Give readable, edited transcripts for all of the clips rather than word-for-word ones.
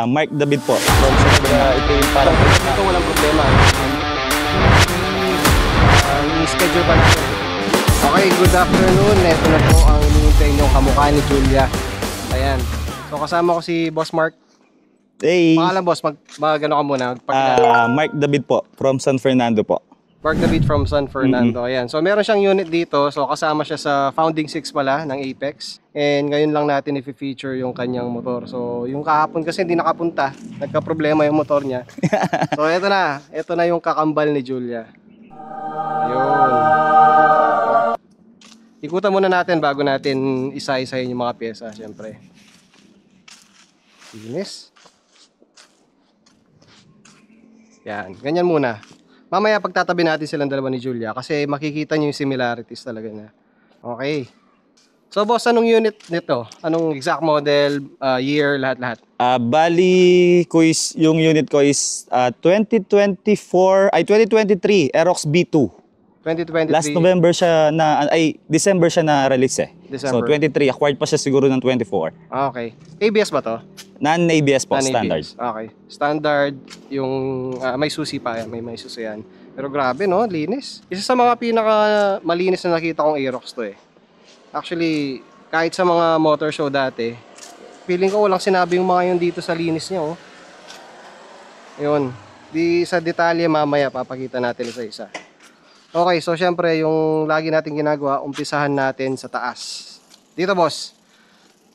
Mark David po. Ito yung parang ito walang problema. I-schedule pa natin. Okay, good afternoon. Ito na po ang hinihintay niyong kamukha ni Julia. Ayan. So kasama ko si Boss Mark. Hey. Pangalan boss, mag-ano ka muna. Mark David po from San Fernando po. Mark David from San Fernando. Ayan. So meron siyang unit dito. So kasama siya sa Founding 6 pala ng Apex. And ngayon lang natin i-feature yung kanyang motor. So yung kahapon kasi hindi nakapunta. Nagka-problema yung motor niya. So ito na. Ito na yung kakambal ni Julia. Ayun. Ikutan muna natin bago natin isa-isahin yung mga pyesa. Siyempre. Linis. Yan. Ganyan muna. Mamaya pagtatabi natin silang dalawa ni Julia kasi makikita nyo yung similarities talaga na. Okay. So boss, anong unit nito? Anong exact model, year, lahat-lahat? Bali ko is, yung unit ko is 2023 Aerox B2. 2023. Last November siya na, December siya na release eh. December. So 23, acquired pa siya siguro ng 24. Okay. ABS ba to? Non-ABS po, Non-ABS. standard. Okay. Standard, yung may susi pa yan, may susi yan. Pero grabe no, linis. Isa sa mga pinaka malinis na nakita kong Aerox to eh. Actually, kahit sa mga motor show dati, feeling ko walang sinabi yung mga yun dito sa linis niya oh. Yun. Di sa detalye mamaya papakita natin isa-isa. Okay, so syempre yung lagi natin ginagawa, umpisahan natin sa taas. Dito boss,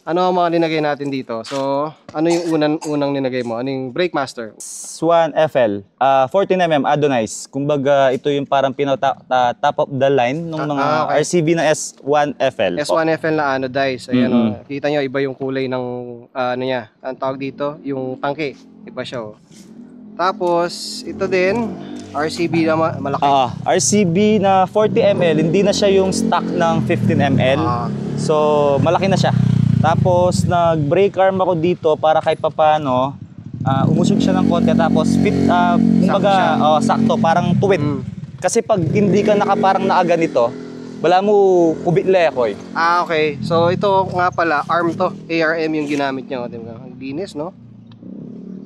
ano ang mga linagay natin dito? So, ano yung unang linagay mo? Ano yung brake master? Swan FL, 14mm Adonize. Kumbaga ito yung parang top of the line ng mga okay. RCB na S1 FL. S1 FL na anodize. Ayan oh. Kita nyo, iba yung kulay ng ano niya. Ang tawag dito, yung tangke. Iba siya oh. Tapos, ito din, RCB na malaki. RCB na 40ml, hindi na siya yung stock ng 15ml. So, malaki na siya. Tapos, nag-brake arm ako dito para kahit papano, umusog siya ng konti. Tapos, fit, kumbaga, sakto, parang tuwid. Kasi pag hindi ka parang naaga nito, wala mo kubitle ako eh. Okay. So, ito nga pala, arm to. ARM yung ginamit niya. Diba? Ang linis, no?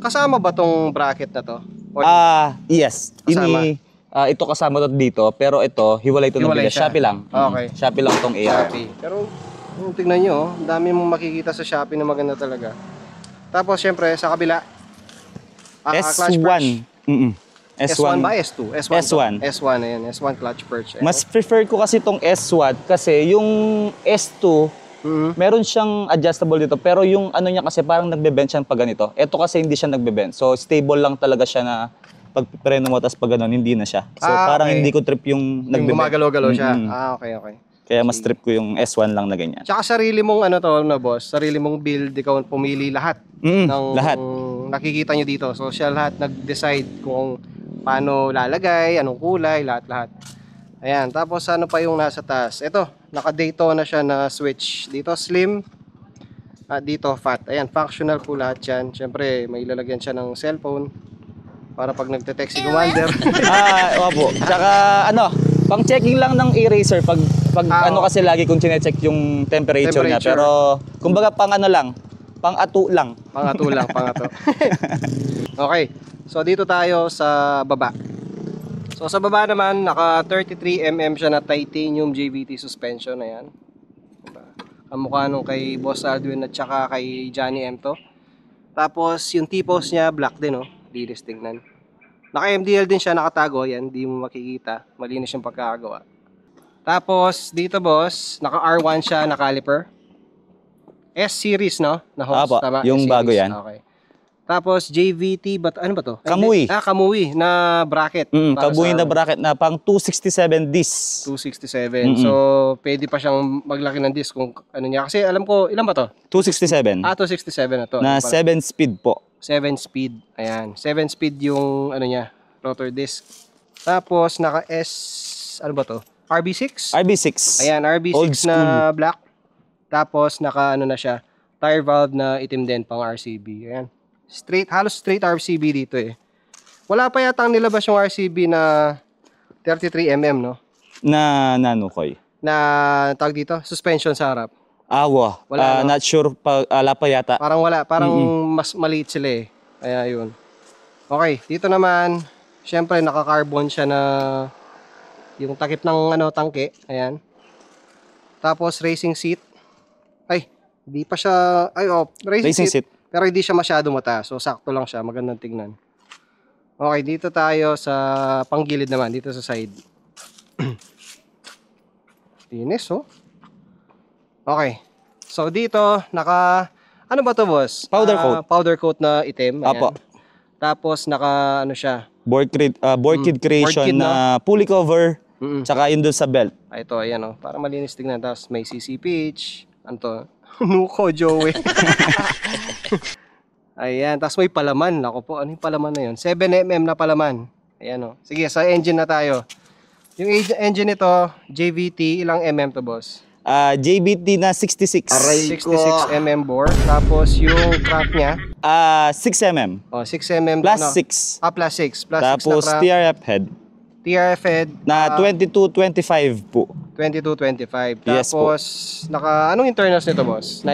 Kasama ba tong bracket na to? Yes. Kasama? Ito kasama to dito, pero ito, hiwalay ito ng bigas. Shopee lang. Okay. Shopee lang tong AR. Shopee. Pero, tingnan nyo, ang dami mong makikita sa Shopee na maganda talaga. Tapos, syempre, sa kabila, clutch perch. S1 ba? S2? S1. S1, ayan. S1 clutch perch. Ayan. Mas prefer ko kasi tong S1 kasi yung S2, meron siyang adjustable dito, pero yung ano niya kasi parang nagbe-bend siya pag ganito. Ito kasi hindi siya nagbe-bend. So stable lang talaga siya na pag preno mo tapos pag ganun, hindi na siya. So parang okay. hindi ko trip yung nagbe-bend. Yung gumagalaw-galaw siya. Okay. Kaya mas trip ko yung S1 lang na ganyan. Tsaka sarili mong ano to na boss, sarili mong build, ikaw pumili lahat ng lahat. Nakikita nyo dito. So siya lahat nag-decide kung paano lalagay, anong kulay, lahat-lahat. Ayan, tapos ano pa yung nasa taas? Ito, naka-Daytona siya na switch. Dito slim, dito fat. Ayan, functional po lahat yan. Siyempre, may ilalagyan siya ng cellphone para pag nagte-text si Commander. Opo. Tsaka ano, pang checking lang ng eraser pag ano kasi lagi kong chine-check yung temperature niya. Pero kumbaga pang ano lang, pang ato lang. Pang ato. Okay, so dito tayo sa baba. So sa baba naman, naka 33mm siya na titanium JVT suspension na yan. Kamukha nung kay Boss Aldwin at saka kay Johnny M to. Tapos yung T-post niya, black din oh. Linis tingnan. Naka MDL din siya, nakatago. Yan, hindi mo makikita. Malinis yung pagkakagawa. Tapos dito boss, naka R1 siya na caliper. S-series no? Na hose, tama? Yung S-series. bago yan. Okay. Tapos JVT, ano ba to? Kamui. Kamui na bracket. Kamui na bracket na pang 267 disc. 267. So, pwede pa siyang maglaki ng disc kung ano niya. Kasi alam ko, ilan ba to? 267. 267 na to. Na 7 speed po. 7 speed. Ayan. 7 speed yung ano niya, rotor disc. Tapos, naka S, ano ba to? RB6? RB6. Ayan, RB6 na black. Tapos, naka ano na siya, tire valve na itim din pang RCB. Ayan. Halos straight RCB dito eh. Wala pa yata nilabas yung RCB na 33mm, no? Na Nanukoy. Na tawag dito, suspension sa harap. Awa. Wala, no? Not sure pag ala pa yata. Parang wala, parang mas maliit sila eh. Kaya yun. Okay, dito naman, syempre naka-carbon siya na yung takip ng tangke. Ayan. Tapos racing seat. Ay, hindi pa siya, racing seat. Seat. Pero hindi siya masyado mataas. So sakto lang siya, magandang tingnan. Okay, dito tayo sa panggilid naman, dito sa side. Linis, oh. Okay. So dito, ano ba to, boss? Powder coat. Powder coat na itim. Ayan. Apo. Tapos naka, siya. Board kit creation board kit, na pulley cover. Mm-mm. Tsaka yun dun sa belt. Ito, ayan, oh. Para malinis tignan. Tapos may CC pitch. Ano to? Nuko, Joey. Ayan. Tapos may palaman. Ako po, ano yung palaman na yun? 7mm na palaman. Ayan, oh. Sige, sa engine na tayo. Yung engine nito, JVT, ilang mm to, boss? JBT na 66. 66mm bore. Tapos yung crank niya, 6mm. 6mm. Plus 6. Plus 6. Plus 6 Tapos na crank. TRF head TRF head. na 22-25 po. 22-25. Yes po. Tapos, anong internals nito, boss?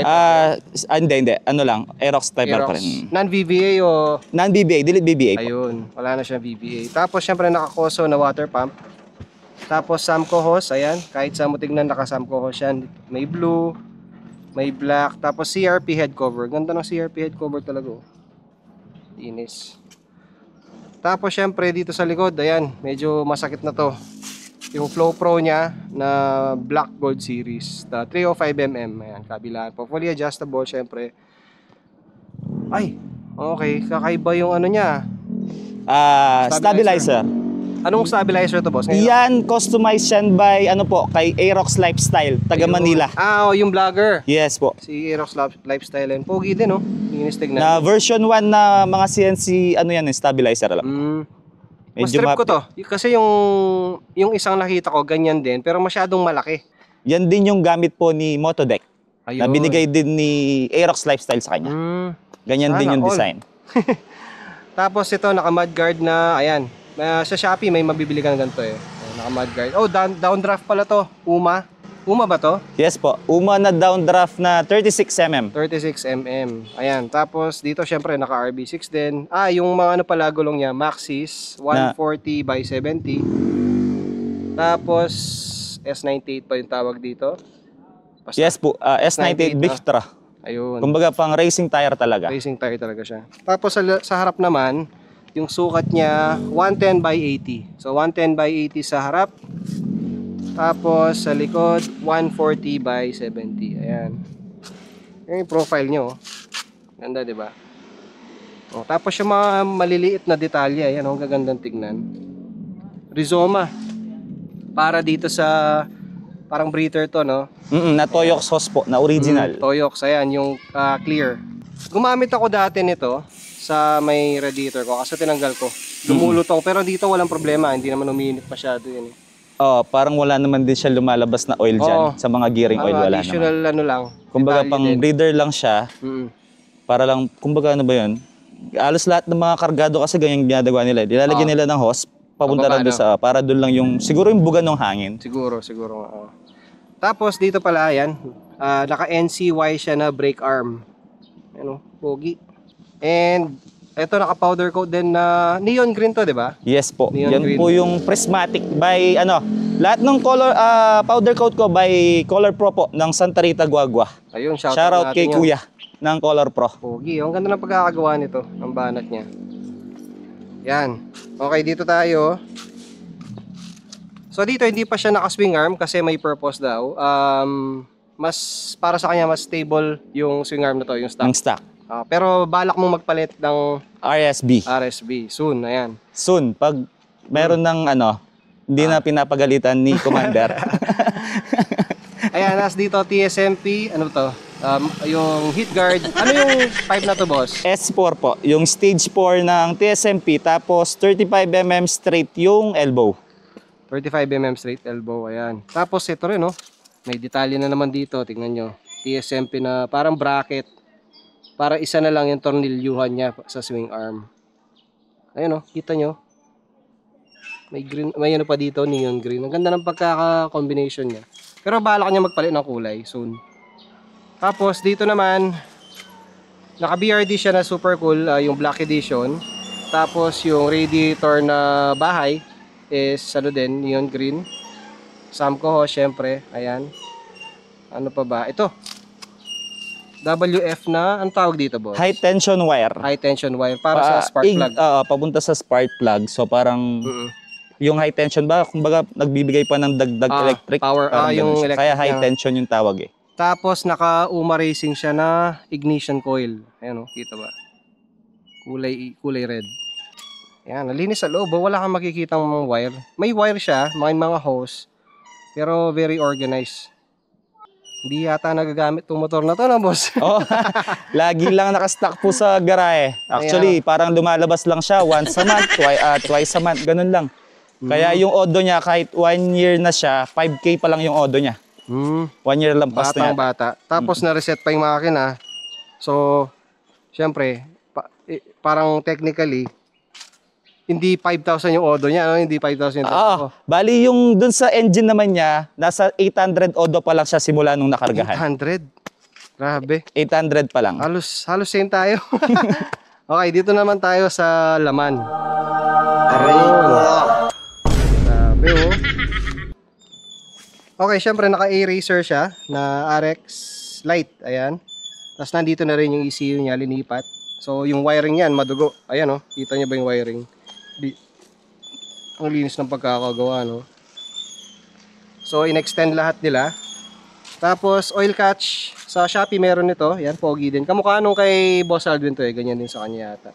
Hindi. Ano lang, Aerox type pa Aerox. rin. Non-VVA o... Non-BBA, delete BBA po. Ayun, wala na siya VVA. Tapos, syempre, naka-Koso na water pump. Tapos, Samco hose, ayan. Kahit sa mo tignan, naka-Samco hose yan. May blue, may black. Tapos, CRP head cover. Ganda ng CRP head cover talaga, oh. Linis. Tapos, syempre, dito sa likod, ayan, medyo masakit na to. Yung Flow Pro niya na Black Gold Series. 305mm. Ayan, kabilaan po. Fully adjustable, syempre. Ay, okay. Kakaiba yung niya. Stabilizer. Anong stabilizer to, boss? Yan, customized yan by, kay Aerox Lifestyle, taga Manila. Yung vlogger. Yes po. Si Aerox Lifestyle yan. Pogi din, oh. Linis tignan. Na version 1 na mga CNC, stabilizer lang. Mas trip ko to. Kasi yung isang nakita ko, ganyan din. Pero masyadong malaki. Yan din yung gamit po ni Motodeck. Ayun. Na binigay din ni Aerox Lifestyle sa kanya. Ganyan din yung all. design. Tapos ito, naka-mudguard na, ayan. Sa Shopee may mabibili ka ng ganito eh. Naka-mudguard. Oh, downdraft pala to. Uma. Uma ba to? Yes po. Uma na downdraft na 36mm. 36mm. Ayan. Tapos dito syempre naka-RB6 din. Yung mga pala gulong niya, Maxxis 140 by 70. Tapos S98 pa yung tawag dito. Basta, Yes po. S98 Victra. Ayun. Kumbaga pang racing tire talaga. Racing tire talaga siya. Tapos sa harap naman, yung sukat niya 110 by 80. So 110 by 80 sa harap. Tapos sa likod 140 by 70. Ayan. Yung profile nyo. Ganda, 'di ba? Tapos yung mga maliliit na detalye, ayan, ang gagandang tignan. Rizoma. Para dito sa parang breather to, no? Na Toyox hose po, na original. Toyox, ayan, yung clear. Gumamit ako dati nito sa may radiator ko kasi tinanggal ko. Lumulutong, pero dito walang problema, hindi naman umiinit masyado yun. Parang wala naman din siya lumalabas na oil dyan. Sa mga gearing oil, wala additional naman. lang. Kumbaga pang breather lang siya. Para lang, kumbaga ano ba yun? Alos lahat ng mga kargado kasi ganyan ginagawa nila. Nilalagyan nila ng hose, papunta lang doon sa, para doon lang yung, siguro yung buga ng hangin. Siguro. Tapos dito pala, ayan, naka-NCY siya na brake arm. Ano, pogi. And ito naka-powder coat din na neon green to, 'di ba? Yes po. Neon Yan green. po yung prismatic by lahat ng color powder coat ko by Color Pro po ng Santa Rita Guagua. Ayun, Shout out kay Kuya ng Color Pro. Pogi, ang ganda ng pagkakagawa nito, ang banat niya. Yan. Okay, dito tayo. So dito hindi pa siya naka-swing arm kasi may purpose daw. Mas para sa kanya mas stable yung swing arm na to, yung stock. Ng stock. Pero balak mong magpalit ng RSB soon, ayan. Soon, pag meron ng hindi na pinapagalitan ni Commander. Ayan, as dito TSMP, ano to? Yung heat guard. Ano yung pipe na to, boss? S4 po, yung stage 4 ng TSMP, tapos 35mm straight yung elbow. 35mm straight elbow, ayan. Tapos ito rin, no? May detalye na naman dito, tingnan nyo. TSMP na parang bracket. Para isa na lang yung tornilyuhan niya sa swing arm. Ayun, kita nyo. May green, may pa dito, neon green. Ang ganda ng pagkaka-combination niya. Pero balak niya magpalit ng kulay soon. Tapos dito naman, naka BRD siya na super cool, yung black edition. Tapos yung radiator na bahay is ano din, neon green. Samco hose syempre, ayan. Ano pa ba? Ito. WF na, ang tawag dito, boss? High tension wire. High tension wire para sa spark plug. Papunta sa spark plug. So parang yung high tension ba, kumbaga nagbibigay pa ng dagdag electric. Power, parang yung ganun siya. electric Kaya high niya. tension yung tawag eh. Tapos naka-UMA racing siya na ignition coil. Ayan o, kita ba? Kulay red. Ayan, nalinis sa loob. Wala kang makikitang mga wire. May wire siya, may mga hose. Pero very organized. Hindi yata nagagamit itong motor na to na, boss. Oh, lagi lang nakastock po sa garahe. Actually, parang lumalabas lang siya once a month, twice a month, ganun lang. Kaya yung odo niya, kahit 1 year na siya, 5K pa lang yung odo niya. 1 year lang pas na yan. Bata. Tapos na-reset pa yung makina. So, syempre, parang technically, hindi 5,000 yung odo niya, no? Hindi 5,000 yung odo. Bali yung dun sa engine naman niya, nasa 800 odo pa lang siya simula nung nakargahan. 800? Grabe. 800 pa lang. Halos same tayo. Okay, dito naman tayo sa laman. Aray ko. Grabe, oh. Okay, syempre naka-eraser siya na RX Lite. Ayan. Tapos nandito na rin yung ECU niya, linipat. So, yung wiring yan, madugo. Ayan, oh. Kita niyo ba yung wiring? Ang linis ng pagkakagawa, no? So, in-extend lahat nila. Tapos, oil catch. Sa Shopee meron nito. Yan, pogi din. Kamukha nung kay Boss Aldwin to eh. Ganyan din sa kanya yata.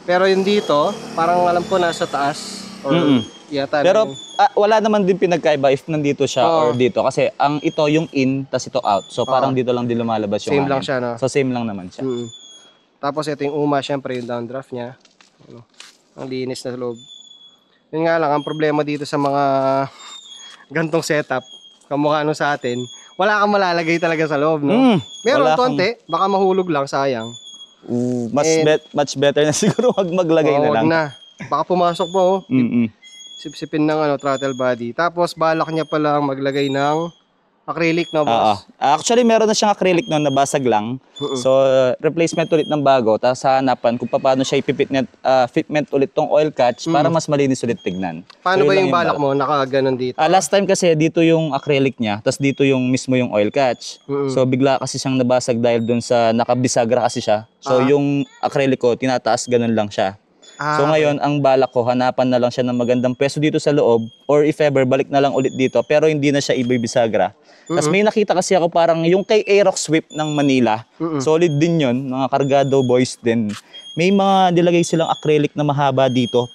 Pero yung dito, parang alam ko nasa taas. Or yata. Pero wala naman din pinagkaiba if nandito siya or dito. Kasi ang ito yung in, tas ito out. So, parang dito lang din lumalabas yung same lang hangin. siya, no? So, same lang naman siya. Tapos, ito yung UMA. Syempre, yung downdraft niya. Ano, ang linis na loob. Yun nga lang, ang problema dito sa mga gantong setup, kamukha nung sa atin, wala kang malalagay talaga sa loob, no? Meron konti, baka mahulog lang, sayang. Much better na siguro wag maglagay na lang. Wag na. Baka pumasok po, sipsipin ng throttle body. Tapos, balak niya palang maglagay ng acrylic, no, boss? Actually, meron na siyang acrylic noon, nabasag lang. So, replacement ulit ng bago. Tapos, hanapan kung paano siya fitment ulit tong oil catch para mas malinis ulit tignan. Paano So, ba yun yung lang balak mo? Nakaganon dito? Last time kasi, dito yung acrylic niya. Tapos, dito yung mismo yung oil catch. So, bigla kasi siyang nabasag dahil dun sa nakabisagra kasi siya. So, yung acrylic ko, tinataas ganun lang siya. So ngayon, ang balak ko, hanapan na lang siya ng magandang pwesto dito sa loob or if ever, balik na lang ulit dito pero hindi na siya ibibisagra. Tapos may nakita kasi ako parang yung kay Aerox Swift ng Manila, solid din yun, mga kargado boys din. May mga nilagay silang acrylic na mahaba dito,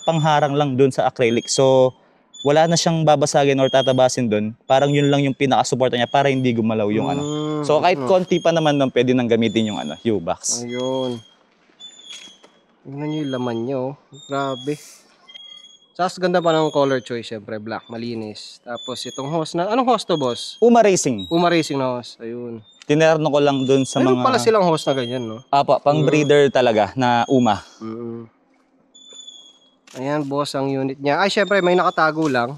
pangharang lang dun sa acrylic. So wala na siyang babasagin or tatabasin dun. Parang yun lang yung pinaka-suporta niya para hindi gumalaw yung ano. So kahit konti pa naman nung pwede nang gamitin yung U-box. Ayun. Tingnan nyo yung laman nyo. Grabe. Tapos ganda pa ng color choice, syempre. Black, malinis. Tapos itong hose na... Anong hose to, boss? UMA Racing. UMA Racing na hose. Ayun. Tinerno ko lang dun sa Meron mga... pala silang hose na ganyan, no? pang breeder talaga na UMA. Ayan, boss, ang unit niya. Ay, syempre, may nakatago lang.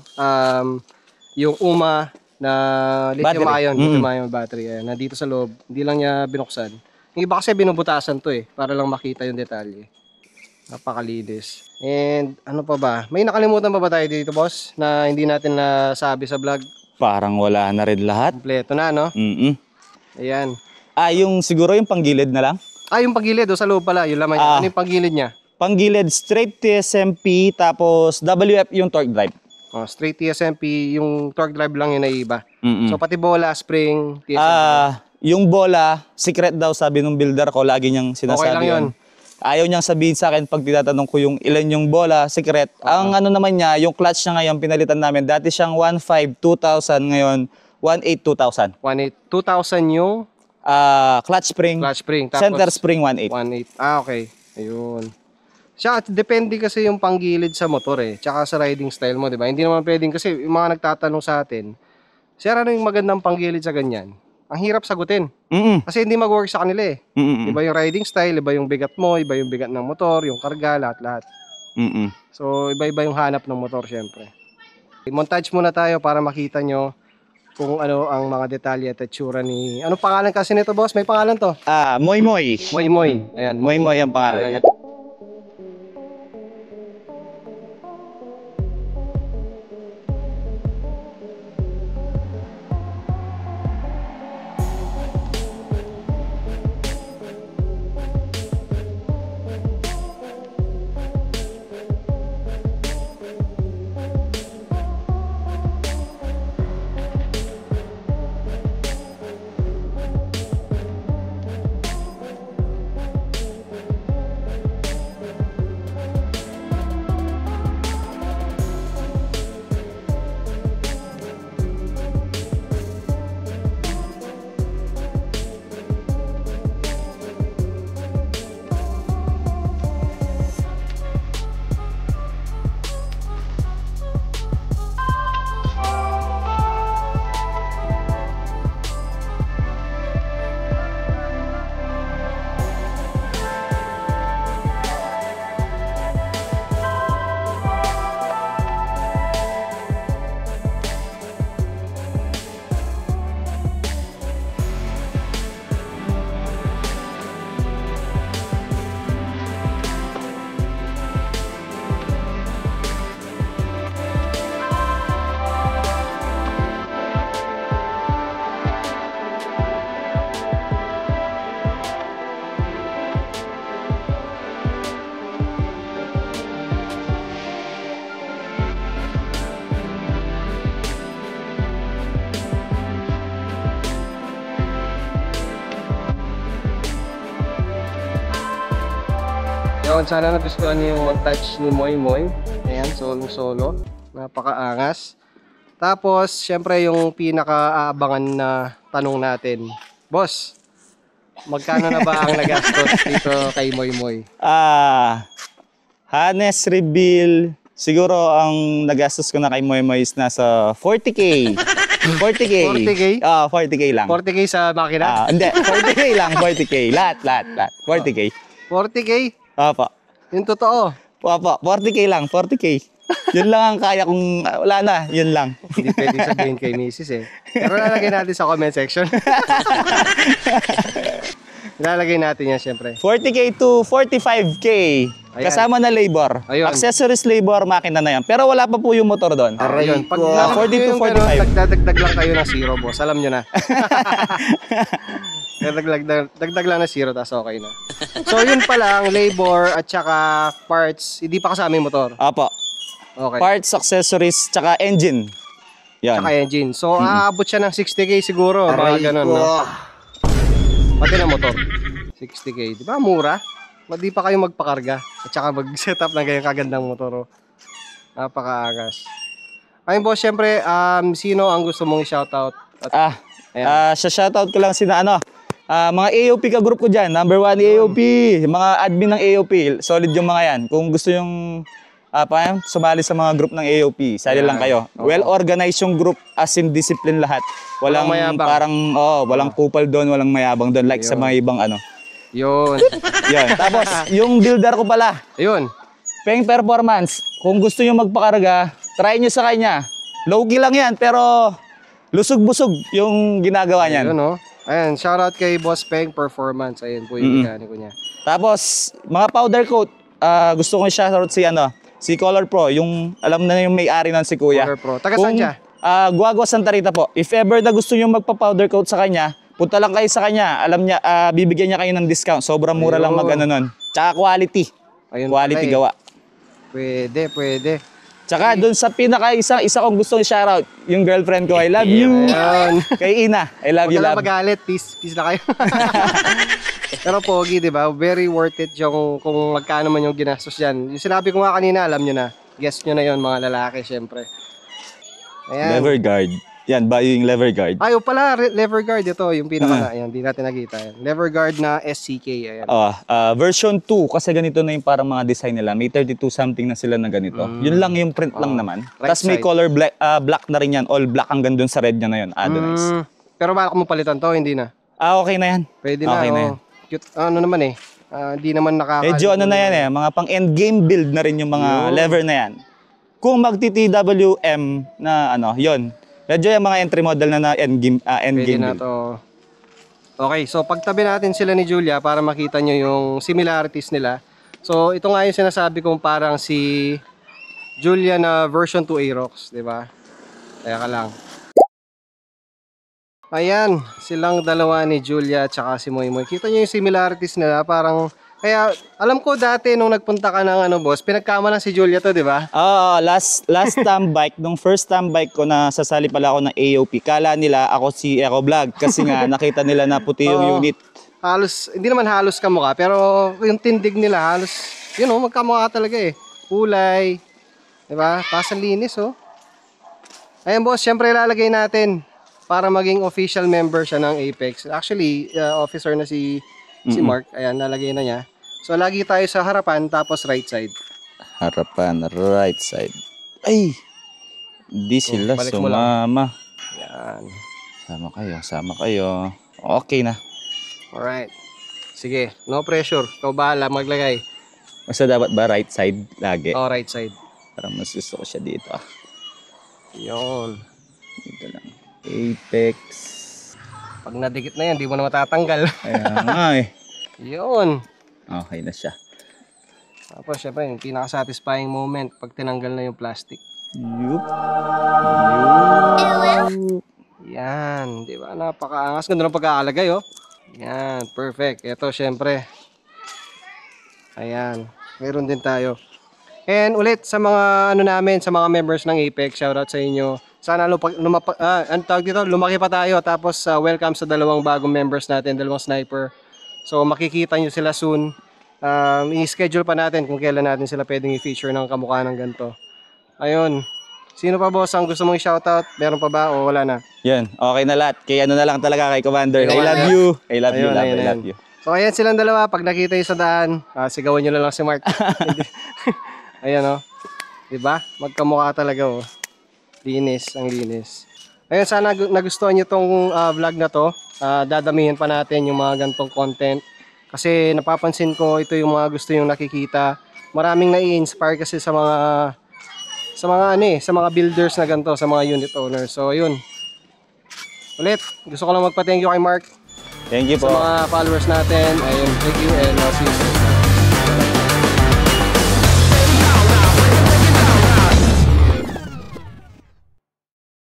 Yung UMA na lithium-ion battery. Ayan, nandito sa loob. Hindi lang niya binuksan. Yung iba kasi binubutasan to eh. Para lang makita yung detalye. Napakalinis. And ano pa ba? May nakalimutan pa ba tayo dito, boss? Na hindi natin nasabi sa vlog? Parang wala na rin lahat. Kompleto na, no? Ayan. Yung siguro yung panggilid na lang? Yung panggilid, sa loob pala. Yung laman niya. Ano yung panggilid niya? Panggilid, straight TSMP, tapos WF yung torque drive. Straight TSMP, yung torque drive lang yun na iba. So pati bola, spring, TSMP. Yung bola, secret daw sabi nung builder ko, lagi niyang sinasabi. Okay lang yun. Ayaw niyang sabihin sa akin pag tinatanong ko yung ilan yung bola, secret. Ang ano naman niya, yung clutch niya ngayon, pinalitan namin. Dati siyang 1.5, 2,000, ngayon 1.8, 2,000. 1.8, 2,000 yung clutch spring. Tapos Center spring 1.8. 1.8. Okay. Ayun. Siya, depende kasi yung panggilid sa motor eh. Tsaka sa riding style mo, di ba? Hindi naman pwedeng kasi yung mga nagtatanong sa atin, sir, ano yung magandang panggilid sa ganyan? Ang hirap sagutin. Kasi hindi mag-work sa kanila eh. Iba yung riding style, iba yung bigat mo, iba yung bigat ng motor, yung karga, lahat-lahat. So, iba-iba yung hanap ng motor syempre. Montage muna tayo para makita nyo kung ano ang mga detalye at itsura ni... Ano pangalan kasi nito, boss? May pangalan to? Moy Moy. Moy Moy. Ayan. Moy Moy ang pangalan niya. Yun, sana nagustuhan niyo yung touch ni Moy Moy. Ayan, solo. Napakaangas. Tapos, syempre yung pinaka-aabangan na tanong natin. Boss, magkano na ba ang nagastos dito kay Moy Moy? Harness reveal. Siguro ang nagastos ko na kay Moy Moy is nasa 40K. 40K. 40K? 40K lang. 40K sa makina? Hindi, 40K lang, 40K. Lahat. 40K. 40K? Opo. Yung totoo. Opo, 40K lang, 40K. Yun lang ang kaya kong, wala na, yun lang. Hindi pwede sabihin kay Mrs. eh. Pero lalagay natin sa comment section. Lalagay natin yan syempre. 40K to 45K. Ayan. Kasama na labor. Ayun. Accessories labor, makina na yan. Pero wala pa po yung motor doon. Ayun. Pag 40 to 45. nagdadagdag lang kayo ng zero, boss. Alam nyo na. Dagdag lang na zero, tas okay na. So, yun pala, ang labor at saka parts, hindi pa kasama yung motor. Opo. Okay. Parts, accessories, tsaka engine. Yan. Tsaka engine. So, aabot siya ng 60K siguro. Mga ganun, no? Pati na motor. 60K. Di ba? Mura. Di pa kayo magpakarga. At saka mag-setup ng ganyang kagandang motor. Oh. Napakaangas. Ayun, boss, syempre, sino ang gusto mong i-shoutout? Shoutout ko lang sina mga AOP ka group ko dyan. Number 1 AOP. Mga admin ng AOP. Solid yung mga yan. Kung gusto yung sumali sa mga group ng AOP, sali lang kayo. Well-organized yung group, as in discipline lahat. Walang parang, walang kupal doon, walang mayabang doon. Like sa mga ibang Yun. Yun. Tapos, yung builder ko pala. Yun. Peng Performance. Kung gusto nyo magpakarga, try nyo sa kanya. Low-key lang yan, pero lusog-busog yung ginagawa niyan. Ayun, no? Ayan, shoutout kay Boss Peng Performance. Ayun po yung mekaniko niya. Tapos, mga powder coat, gusto ko i-shoutout si Color Pro, yung alam na yung may-ari nun si Kuya. Color Pro. Taga saan siya? Guagua Santa Rita po. If ever na gusto nyo magpa-powder coat sa kanya, punta lang kayo sa kanya. Alam niya, bibigyan niya kayo ng discount. Sobrang mura lang nun. Tsaka quality. Ayun Quality pala, gawa. Pwede. Tsaka doon sa isa kong gustong i-shoutout, yung girlfriend ko, I love you. Ayan. Kay Ina, I love you, Huwag ka love. lang magalit. Peace na kayo. Pero pogi, di ba? Very worth it yung kung magkano man yung ginastos yan. Yung sinabi ko nga kanina, alam nyo na. Guess nyo na yon mga lalaki, syempre. Ayan. Lever guard. Yan, ba yung lever guard? Ayaw pala, lever guard ito. Yung pinaka na, ayan, di natin nakita. Yan. Lever guard na SCK, ayan. Version 2, kasi ganito na yung parang mga design nila. May 32 something na sila na ganito. Yun lang yung print lang naman. Right Tapos may side. color black na rin yan. All black hanggang dun sa red niya na yun. Nice. Pero balak mo palitan to, hindi na. Okay na yan. Pwede na, Okay na yan. Cute, naman eh. Di naman Medyo na yan mga pang endgame build na rin yung mga lever na yan. Kung magti-TWM na yon. Medyo yung mga entry model na endgame Pwede na build. to. Okay, so pagtabi natin sila ni Julia para makita nyo yung similarities nila. So ito nga yung sinasabi kong parang si Julia na version 2 Aerox, di ba? Kaya ka lang. Ayan, silang dalawa ni Julia at saka si Moymoy. Kita nyo yung similarities nila, parang... Kaya, alam ko dati nung nagpunta ka ng boss, pinagkamalan si Julia to, di ba? Last time bike, nung first time bike ko na sasali pala ako ng AOP, kala nila ako si Eco Vlog kasi nga nakita nila na puti yung Oo. unit. Halos, hindi naman halos kamukha, pero yung tindig nila halos, magkamukha talaga eh. Kulay, di ba? Tapos ang linis, oh. Ayan boss, syempre ilalagay natin para maging official member siya ng Apex. Actually, officer na si Mark. Ayan, nalagay na niya. So, lagi tayo sa harapan, tapos right side. Harapan, right side. Ay! Di sila balik mo lang. sumama. Yan. Sama kayo. Okay na. Alright. Sige, no pressure. Ikaw bahala maglagay. Basta dapat ba right side lagi? Oh, right side. Parang mas gusto ko siya dito. Yun. Dito lang. Apex. Pag nadikit na yan, di mo na matatanggal. Kaya nga eh. Yun. Okay na siya. Tapos, syempre, yung pinaka-satisfying moment pag tinanggal na yung plastic. Yup. Yan. Di ba? Napakaangas. Ganda ng pag-aalagay, oh. Yan. Perfect. Ito, syempre. Ayan. Meron din tayo. And ulit sa mga namin, sa mga members ng Apex, shoutout sa inyo. Sana lumaki pa tayo. Tapos welcome sa dalawang bagong members natin, dalawang sniper. So makikita nyo sila soon. I-schedule pa natin kung kailan natin sila pwedeng i-feature ng kamukha ng ganito. Ayun. Sino pa boss ang gusto mong i-shoutout? Meron pa ba o wala na? Yan. Okay na lahat. Kaya na lang talaga kay Commander. I love you. I love you. I love you. So ayan silang dalawa. Pag nakita nyo sa daan, sigawan nyo na lang si Mark. Ayan o. Diba? Magkamukha talaga o. Linis. Ang linis. Ayun, sana nagustuhan nyo tong vlog na to. Dadamihin pa natin yung mga gantong content. Kasi napapansin ko ito yung mga gusto yung nakikita. Maraming nai-inspire kasi sa mga builders na ganito, sa mga unit owners. So yun. Ulit, gusto ko lang magpa-thank you kay Mark. Thank you Sa po. mga followers natin. Ayun, thank you and see you soon.